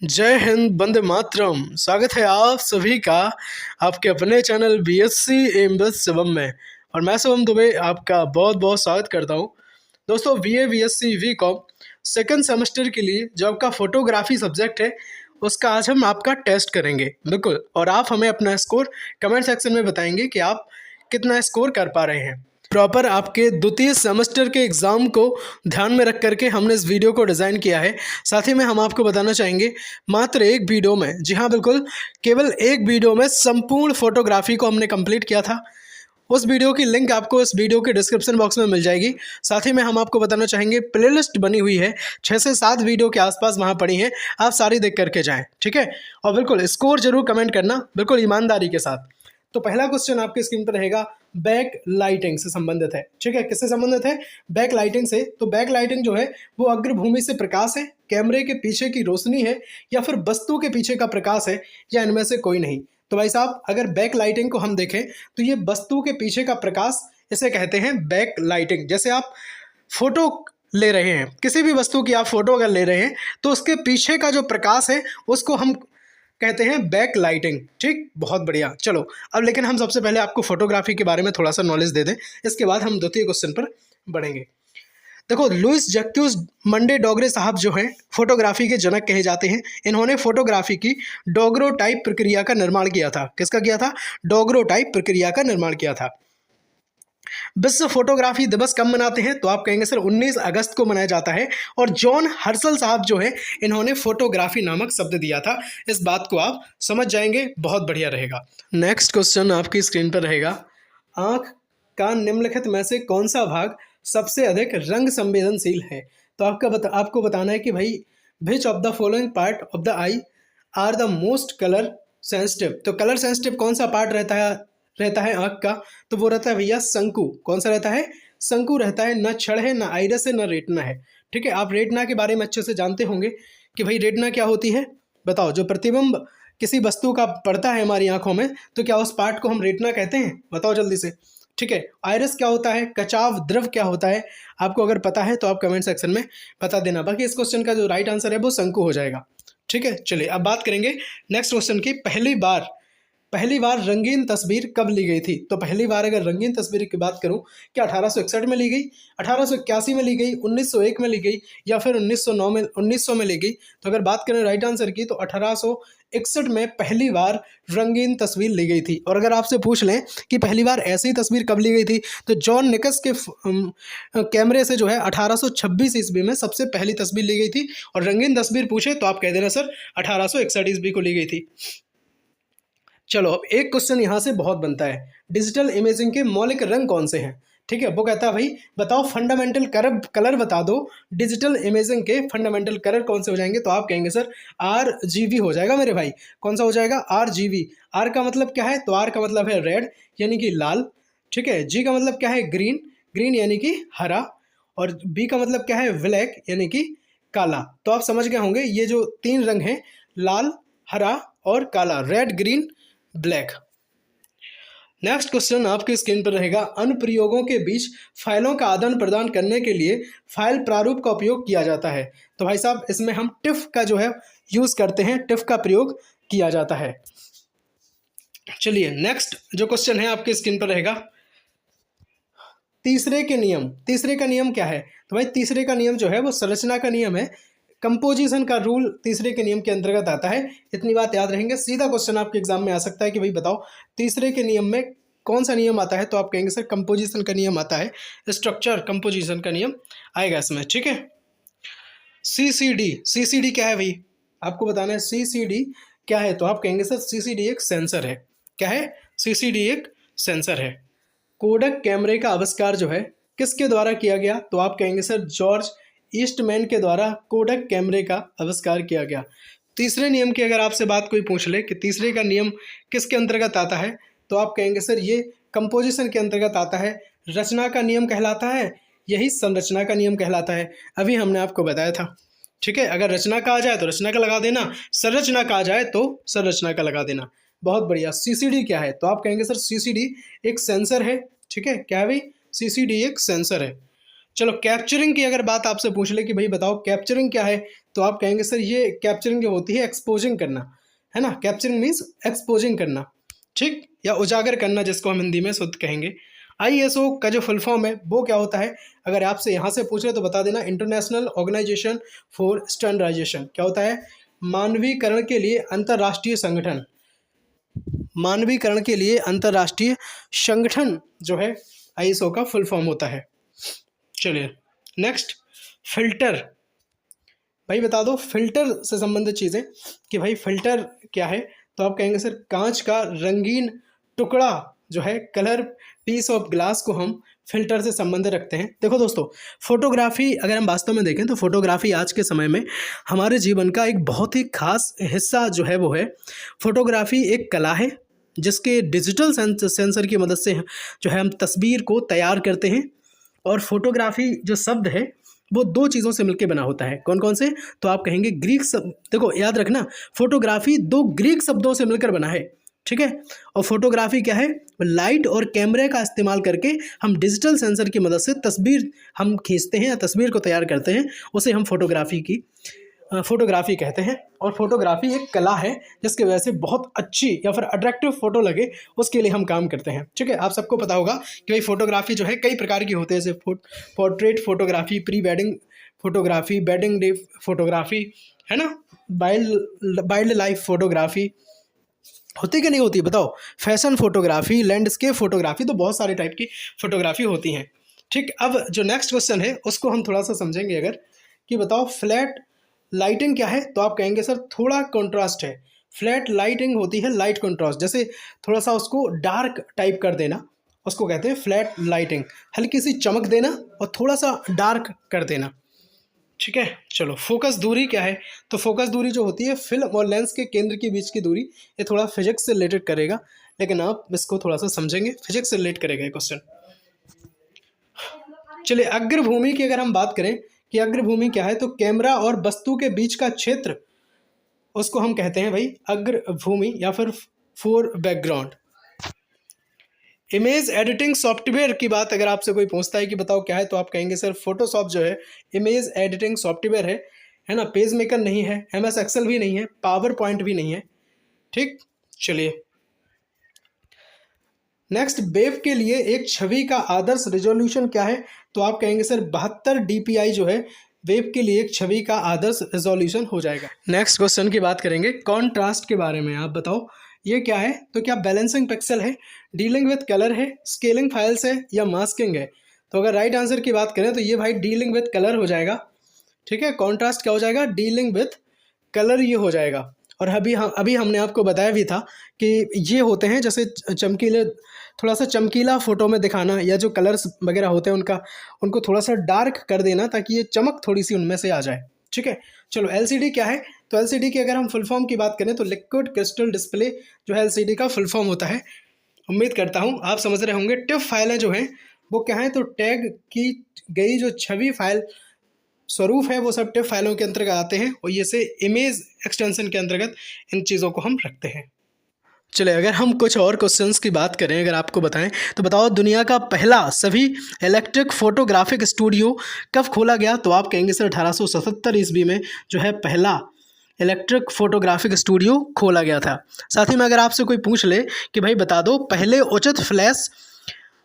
जय हिंद, वंदे मातरम। स्वागत है आप सभी का आपके अपने चैनल बीएससी एमबीए शिवम में। और मैं शिवम दुबे आपका बहुत बहुत स्वागत करता हूं। दोस्तों, BA BSc BCom second semester के लिए जो आपका फोटोग्राफी सब्जेक्ट है उसका आज हम आपका टेस्ट करेंगे, बिल्कुल। और आप हमें अपना स्कोर कमेंट सेक्शन में बताएंगे कि आप कितना स्कोर कर पा रहे हैं। प्रॉपर आपके द्वितीय सेमेस्टर के एग्ज़ाम को ध्यान में रख करके हमने इस वीडियो को डिज़ाइन किया है। साथ ही में हम आपको बताना चाहेंगे मात्र एक वीडियो में, जी हाँ बिल्कुल, केवल एक वीडियो में संपूर्ण फोटोग्राफी को हमने कंप्लीट किया था। उस वीडियो की लिंक आपको इस वीडियो के डिस्क्रिप्शन बॉक्स में मिल जाएगी। साथ ही में हम आपको बताना चाहेंगे प्लेलिस्ट बनी हुई है, 6 से 7 वीडियो के आसपास वहाँ पड़ी हैं, आप सारी देख करके जाएँ, ठीक है। और बिल्कुल स्कोर जरूर कमेंट करना, बिल्कुल ईमानदारी के साथ। तो पहला क्वेश्चन आपकी स्क्रीन पर रहेगा, बैक लाइटिंग से संबंधित है, ठीक है। किससे संबंधित है? बैक लाइटिंग से। तो बैक लाइटिंग जो है वो अग्रभूमि से प्रकाश है, कैमरे के पीछे की रोशनी है, या फिर वस्तु के पीछे का प्रकाश है, या इनमें से कोई नहीं। तो भाई साहब, अगर बैक लाइटिंग को हम देखें तो ये वस्तु के पीछे का प्रकाश, इसे कहते हैं बैक लाइटिंग। जैसे आप फोटो ले रहे हैं, किसी भी वस्तु की आप फोटो अगर ले रहे हैं तो उसके पीछे का जो प्रकाश है उसको हम कहते हैं बैक लाइटिंग, ठीक। बहुत बढ़िया। चलो अब लेकिन हम सबसे पहले आपको फोटोग्राफी के बारे में थोड़ा सा नॉलेज दे दें, इसके बाद हम द्वितीय क्वेश्चन पर बढ़ेंगे। देखो, लुइस जैक्यूज मंडे डोगरे साहब जो हैं फोटोग्राफी के जनक कहे जाते हैं। इन्होंने फोटोग्राफी की डोगरोटाइप प्रक्रिया का निर्माण किया था। किसका किया था? डोगरोटाइप प्रक्रिया का निर्माण किया था। विश्व फोटोग्राफी दिवस कब मनाते हैं? तो आप कहेंगे सर 19 अगस्त को मनाया जाता है। और जॉन हर्सल साहब जो है इन्होंने फोटोग्राफी नामक शब्द दिया था। इस बात को आप समझ जाएंगे, बहुत बढ़िया रहेगा। नेक्स्ट क्वेश्चन आपकी स्क्रीन पर रहेगा, आंख का निम्नलिखित में से कौन सा भाग सबसे अधिक रंग संवेदनशील है? तो आपको बताना है कि भाई which of the following part of the I R the most colour sensitive. तो कलर सेंसिटिव कौन सा पार्ट रहता है आंख का? तो वो रहता है भैया शंकु। कौन सा रहता है? शंकु रहता है। न छड़ है, न आइरस है, न रेटना है, ठीक है। आप रेटना के बारे में अच्छे से जानते होंगे कि भाई रेटना क्या होती है। बताओ, जो प्रतिबिंब किसी वस्तु का पड़ता है हमारी आंखों में, तो क्या उस पार्ट को हम रेटना कहते हैं? बताओ जल्दी से, ठीक है। आइरस क्या होता है? कचाव द्रव क्या होता है? आपको अगर पता है तो आप कमेंट सेक्शन में बता देना। बाकी इस क्वेश्चन का जो राइट आंसर है वो शंकु हो जाएगा, ठीक है। चलिए अब बात करेंगे नेक्स्ट क्वेश्चन की। पहली बार रंगीन तस्वीर कब ली गई थी? तो पहली बार अगर रंगीन तस्वीर की बात करूं, क्या 1861 में ली गई, 1881 में ली गई, 1901 में ली गई, या फिर 1900 में ली गई? तो अगर बात करें राइट आंसर की तो 1861 में पहली बार रंगीन तस्वीर ली गई थी। और अगर आपसे पूछ लें कि पहली बार ऐसी तस्वीर कब ली गई थी, तो जॉन निकस के कैमरे से जो है 1826 ईस्वी में सबसे पहली तस्वीर ली गई थी। और रंगीन तस्वीर पूछे तो आप कह देना सर 1861 ईस्वी को ली गई थी। चलो अब एक क्वेश्चन यहाँ से बहुत बनता है, डिजिटल इमेजिंग के मौलिक रंग कौन से हैं? ठीक है, वो कहता है भाई बताओ फंडामेंटल कलर बता दो, डिजिटल इमेजिंग के फंडामेंटल कलर कौन से हो जाएंगे? तो आप कहेंगे सर RGB हो जाएगा मेरे भाई। कौन सा हो जाएगा? RGB। आर का मतलब क्या है? तो आर का मतलब है रेड यानी कि लाल, ठीक है। जी का मतलब क्या है? ग्रीन यानी कि हरा। और बी का मतलब क्या है? ब्लैक यानी कि काला। तो आप समझ गए होंगे ये जो 3 रंग हैं, लाल, हरा और काला, red, green, black. Next question आपकी स्क्रीन पर रहेगा, अनुप्रयोगों के बीच फाइलों का आदान प्रदान करने के लिए फाइल प्रारूप का उपयोग किया जाता है। तो भाई साहब इसमें हम टिफ का जो है यूज करते हैं, टिफ का प्रयोग किया जाता है। चलिए नेक्स्ट जो क्वेश्चन है आपकी स्क्रीन पर रहेगा, तीसरे का नियम क्या है? तो भाई तीसरे का नियम जो है वो संरचना का नियम है, कंपोजिशन का रूल तीसरे के नियम के अंतर्गत आता है। इतनी बात याद रहेंगे। सीधा क्वेश्चन आपके एग्जाम में आ सकता है कि भाई बताओ तीसरे के नियम में कौन सा नियम आता है? तो आप कहेंगे सर कंपोजिशन का नियम आता है, स्ट्रक्चर कंपोजिशन का नियम आएगा इसमें, ठीक है। CCD क्या है भाई? आपको बताना है CCD क्या है। तो आप कहेंगे सर CCD एक सेंसर है। क्या है? CCD एक सेंसर है। कोडक कैमरे का आविष्कार जो है किसके द्वारा किया गया? तो आप कहेंगे सर जॉर्ज ईस्टमैन के द्वारा कोडक कैमरे का आविष्कार किया गया। तीसरे नियम की अगर आपसे बात कोई पूछ ले कि तीसरे का नियम किसके अंतर्गत आता है, तो आप कहेंगे सर ये कंपोजिशन के अंतर्गत आता है। रचना का नियम कहलाता है, यही संरचना का नियम कहलाता है। अभी हमने आपको बताया था, ठीक है। अगर रचना का आ जाए तो रचना का लगा देना, संरचना का आ जाए तो संरचना का लगा देना। बहुत बढ़िया। CCD क्या है? तो आप कहेंगे सर CCD एक सेंसर है, ठीक है। क्या है भाई? CCD एक सेंसर है। चलो कैप्चरिंग की अगर बात आपसे पूछ ले कि भाई बताओ कैप्चरिंग क्या है, तो आप कहेंगे सर ये कैप्चरिंग जो होती है एक्सपोजिंग करना, है ना। कैप्चरिंग मीन्स एक्सपोजिंग करना, ठीक, या उजागर करना जिसको हम हिंदी में शुद्ध कहेंगे। आईएसओ का जो फुल फॉर्म है वो क्या होता है, अगर आपसे यहाँ से पूछ रहे तो बता देना, इंटरनेशनल ऑर्गेनाइजेशन फॉर स्टैंडर्डाइजेशन। क्या होता है, मानवीकरण के लिए अंतर्राष्ट्रीय संगठन। मानवीकरण के लिए अंतर्राष्ट्रीय संगठन जो है आईएसओ का फुल फॉर्म होता है। चलिए नेक्स्ट, फिल्टर। भाई बता दो फिल्टर से संबंधित चीज़ें कि भाई फिल्टर क्या है, तो आप कहेंगे सर कांच का रंगीन टुकड़ा जो है, कलर पीस ऑफ ग्लास को हम फिल्टर से संबंध रखते हैं। देखो दोस्तों, फोटोग्राफी अगर हम वास्तव में देखें तो फोटोग्राफी आज के समय में हमारे जीवन का एक बहुत ही खास हिस्सा जो है वो है। फोटोग्राफी एक कला है जिसके डिजिटल सेंसर की मदद से जो है हम तस्वीर को तैयार करते हैं। और फोटोग्राफी जो शब्द है वो दो चीज़ों से मिलकर बना होता है। कौन कौन से, तो आप कहेंगे ग्रीक शब्द। देखो याद रखना, फोटोग्राफी दो ग्रीक शब्दों से मिलकर बना है, ठीक है। और फोटोग्राफी क्या है, लाइट और कैमरे का इस्तेमाल करके हम डिजिटल सेंसर की मदद से तस्वीर हम खींचते हैं या तस्वीर को तैयार करते हैं, उसे हम फोटोग्राफी कहते हैं। और फोटोग्राफी एक कला है जिसकी वजह से बहुत अच्छी या फिर अट्रैक्टिव फोटो लगे उसके लिए हम काम करते हैं, ठीक है। आप सबको पता होगा कि भाई फोटोग्राफी जो है कई प्रकार की होती है, जैसे portrait photography, pre wedding photography, wedding day photography, है ना, वाइल्ड लाइफ फोटोग्राफी होती कि नहीं होती, बताओ, फैशन फोटोग्राफी, लैंडस्केप फोटोग्राफी, तो बहुत सारे टाइप की फोटोग्राफी होती हैं, ठीक। अब जो नेक्स्ट क्वेश्चन है उसको हम थोड़ा सा समझेंगे अगर, कि बताओ फ्लैट लाइटिंग क्या है, तो आप कहेंगे सर थोड़ा कंट्रास्ट है। फ्लैट लाइटिंग होती है लाइट कंट्रास्ट, जैसे थोड़ा सा उसको डार्क टाइप कर देना, उसको कहते हैं फ्लैट लाइटिंग। हल्की सी चमक देना और थोड़ा सा डार्क कर देना, ठीक है। चलो फोकस दूरी क्या है, तो फोकस दूरी जो होती है फिल्म और लेंस के केंद्र के बीच की दूरी, ये थोड़ा फिजिक्स से रिलेटेड करेगा, लेकिन आप इसको थोड़ा सा समझेंगे, फिजिक्स से रिलेट करेगा ये क्वेश्चन। चलिए अग्रभूमि की अगर हम बात करें कि अग्रभूमि क्या है, तो कैमरा और वस्तु के बीच का क्षेत्र, उसको हम कहते हैं भाई अग्रभूमि या फिर four background. Image editing software की बात अगर आपसे कोई पूछता है कि बताओ क्या है, तो आप कहेंगे सर फोटोशॉप जो है इमेज एडिटिंग सॉफ्टवेयर है ना। पेज मेकर नहीं है, एमएस एक्सेल भी नहीं है, पावर पॉइंट भी नहीं है, ठीक। चलिए नेक्स्ट, वेब के लिए एक छवि का आदर्श रिजोल्यूशन क्या है, तो आप कहेंगे सर 72 DPI जो है वेब के लिए एक छवि का आदर्श रिजोल्यूशन हो जाएगा। नेक्स्ट क्वेश्चन की बात करेंगे कॉन्ट्रास्ट के बारे में, आप बताओ ये क्या है, तो क्या बैलेंसिंग पिक्सल है, डीलिंग विद कलर है, स्केलिंग फाइल्स है, या मास्किंग है। तो अगर राइट आंसर की बात करें तो ये भाई डीलिंग विद कलर हो जाएगा, ठीक है। कॉन्ट्रास्ट क्या हो जाएगा, डीलिंग विद कलर ये हो जाएगा। और अभी हमने आपको बताया भी था कि ये होते हैं जैसे चमकीले, थोड़ा सा चमकीला फोटो में दिखाना, या जो कलर्स वगैरह होते हैं उनको थोड़ा सा डार्क कर देना ताकि ये चमक थोड़ी सी उनमें से आ जाए, ठीक है। चलो LCD क्या है, तो LCD की अगर हम फुल फॉर्म की बात करें तो लिक्विड क्रिस्टल डिस्प्ले जो है LCD का फुल फॉर्म होता है। उम्मीद करता हूँ आप समझ रहे होंगे। टिफ फाइलें जो हैं वो क्या है, तो टैग की गई जो छवि फाइल स्वरूप है वो सब टिफ फाइलों के अंतर्गत आते हैं, और ये से इमेज एक्सटेंशन के अंतर्गत इन चीज़ों को हम रखते हैं। चलिए अगर हम कुछ और क्वेश्चंस की बात करें, अगर आपको बताएं तो बताओ दुनिया का पहला सभी इलेक्ट्रिक फोटोग्राफिक स्टूडियो कब खोला गया, तो आप कहेंगे सर 1877 ईस्वी में जो है पहला इलेक्ट्रिक फोटोग्राफिक स्टूडियो खोला गया था। साथ ही में अगर आपसे कोई पूछ ले कि भाई बता दो पहले उचित फ्लैश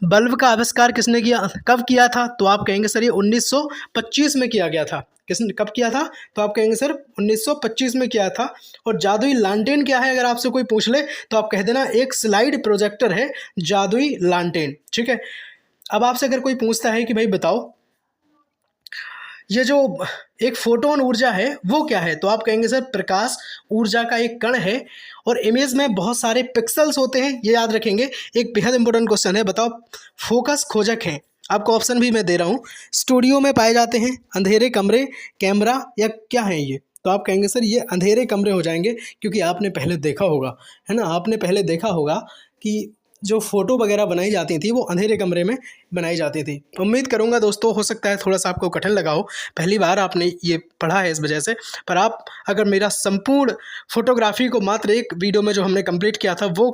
बल्ब का आविष्कार किसने किया, कब किया था, तो आप कहेंगे सर ये 1925 में किया गया था। किसने कब किया था, तो आप कहेंगे सर 1925 में किया था। और जादुई लालटेन क्या है, अगर आपसे कोई पूछ ले तो आप कह देना एक स्लाइड प्रोजेक्टर है जादुई लालटेन, ठीक है। अब आपसे अगर कोई पूछता है कि भाई बताओ ये जो एक फोटोन ऊर्जा है वो क्या है, तो आप कहेंगे सर प्रकाश ऊर्जा का एक कण है, और इमेज में बहुत सारे पिक्सल्स होते हैं, ये याद रखेंगे। एक बेहद इंपॉर्टेंट क्वेश्चन है, बताओ फोकस खोजक है, आपको ऑप्शन भी मैं दे रहा हूँ, स्टूडियो में पाए जाते हैं, अंधेरे कमरे, कैमरा, या क्या है ये, तो आप कहेंगे सर ये अंधेरे कमरे हो जाएंगे, क्योंकि आपने पहले देखा होगा, है ना, आपने पहले देखा होगा कि जो फ़ोटो वगैरह बनाई जाती थी वो अंधेरे कमरे में बनाई जाती थी। उम्मीद करूंगा दोस्तों हो सकता है थोड़ा सा आपको कठिन लगा हो, पहली बार आपने ये पढ़ा है इस वजह से, पर आप अगर मेरा संपूर्ण फोटोग्राफी को मात्र एक वीडियो में जो हमने कंप्लीट किया था वो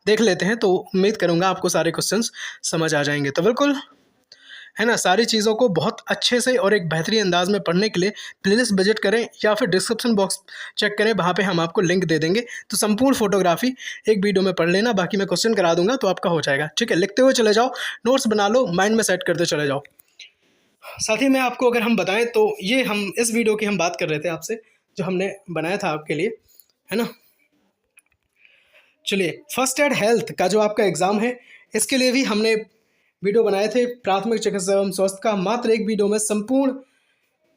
देख लेते हैं तो उम्मीद करूंगा आपको सारे क्वेश्चंस समझ आ जाएंगे। तो बिल्कुल है ना, सारी चीज़ों को बहुत अच्छे से और एक बेहतरीन अंदाज में पढ़ने के लिए प्लेलिस्ट विजिट करें या फिर डिस्क्रिप्शन बॉक्स चेक करें, वहाँ पे हम आपको लिंक दे देंगे। तो संपूर्ण फोटोग्राफी एक वीडियो में पढ़ लेना, बाकी मैं क्वेश्चन करा दूंगा तो आपका हो जाएगा। ठीक है, लिखते हुए चले जाओ, नोट्स बना लो, माइंड में सेट करते चले जाओ। साथ ही में आपको अगर हम बताएं तो ये हम इस वीडियो की हम बात कर रहे थे आपसे, जो हमने बनाया था आपके लिए, है ना। चलिए, फर्स्ट एड हेल्थ का जो आपका एग्ज़ाम है, इसके लिए भी हमने वीडियो बनाए थे। प्राथमिक चिकित्सा एवं स्वास्थ्य का मात्र एक वीडियो में संपूर्ण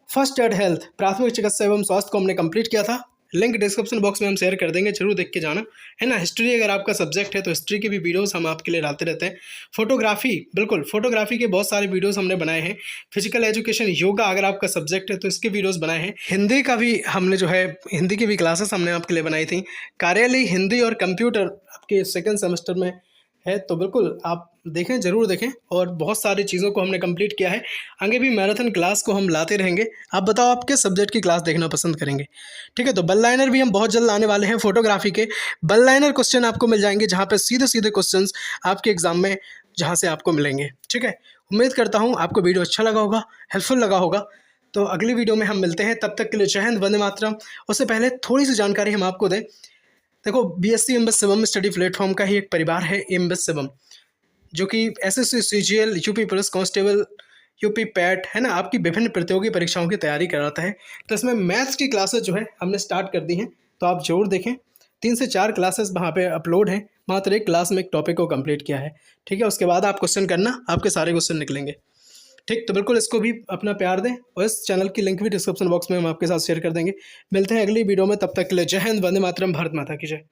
फर्स्ट एड हेल्थ प्राथमिक चिकित्सा एवं स्वास्थ्य को हमने कंप्लीट किया था। लिंक डिस्क्रिप्शन बॉक्स में हम शेयर कर देंगे, जरूर देख के जाना, है ना। हिस्ट्री अगर आपका सब्जेक्ट है तो हिस्ट्री की भी वीडियोस हम आपके लिए लाते रहते हैं। फोटोग्राफी, बिल्कुल फोटोग्राफी के बहुत सारे वीडियोस हमने बनाए हैं। फिजिकल एजुकेशन, योगा अगर आपका सब्जेक्ट है तो इसके वीडियोस बनाए हैं। हिंदी का भी हमने जो है, हिंदी की भी क्लासेस हमने आपके लिए बनाई थी। कार्यालय हिंदी और कंप्यूटर आपके सेकेंड सेमेस्टर में है, तो बिल्कुल आप देखें, ज़रूर देखें। और बहुत सारी चीज़ों को हमने कंप्लीट किया है। आगे भी मैराथन क्लास को हम लाते रहेंगे। आप बताओ आप किस सब्जेक्ट की क्लास देखना पसंद करेंगे। ठीक है, तो बल लाइनर भी हम बहुत जल्द लाने वाले हैं। फोटोग्राफी के बल लाइनर क्वेश्चन आपको मिल जाएंगे, जहाँ पे सीधे सीधे क्वेश्चंस आपके एग्जाम में जहाँ से आपको मिलेंगे। ठीक है, उम्मीद करता हूँ आपको वीडियो अच्छा लगा होगा, हेल्पफुल लगा होगा। तो अगली वीडियो में हम मिलते हैं, तब तक के लिए जय हिंद, वंदे मातरम। उससे पहले थोड़ी सी जानकारी हम आपको दें। देखो, BSc MBA Shivam study platform का ही एक परिवार है एमबीए शिवम, जो कि SSC, CGL, UP police constable, UP PAT, है ना, आपकी विभिन्न प्रतियोगी परीक्षाओं की तैयारी कराता है। तो इसमें मैथ्स की क्लासेस जो है हमने स्टार्ट कर दी हैं, तो आप जरूर देखें। 3 से 4 क्लासेस वहाँ पे अपलोड हैं। मात्र एक क्लास में एक टॉपिक को कंप्लीट किया है। ठीक है, उसके बाद आप क्वेश्चन करना, आपके सारे क्वेश्चन निकलेंगे। ठीक, तो बिल्कुल इसको भी अपना प्यार दें, और इस चैनल की लिंक भी डिस्क्रिप्शन बॉक्स में हम आपके साथ शेयर कर देंगे। मिलते हैं अगली वीडियो में, तब तक के लिए जय हिंद, वंदे मातरम, भारत माता की जय।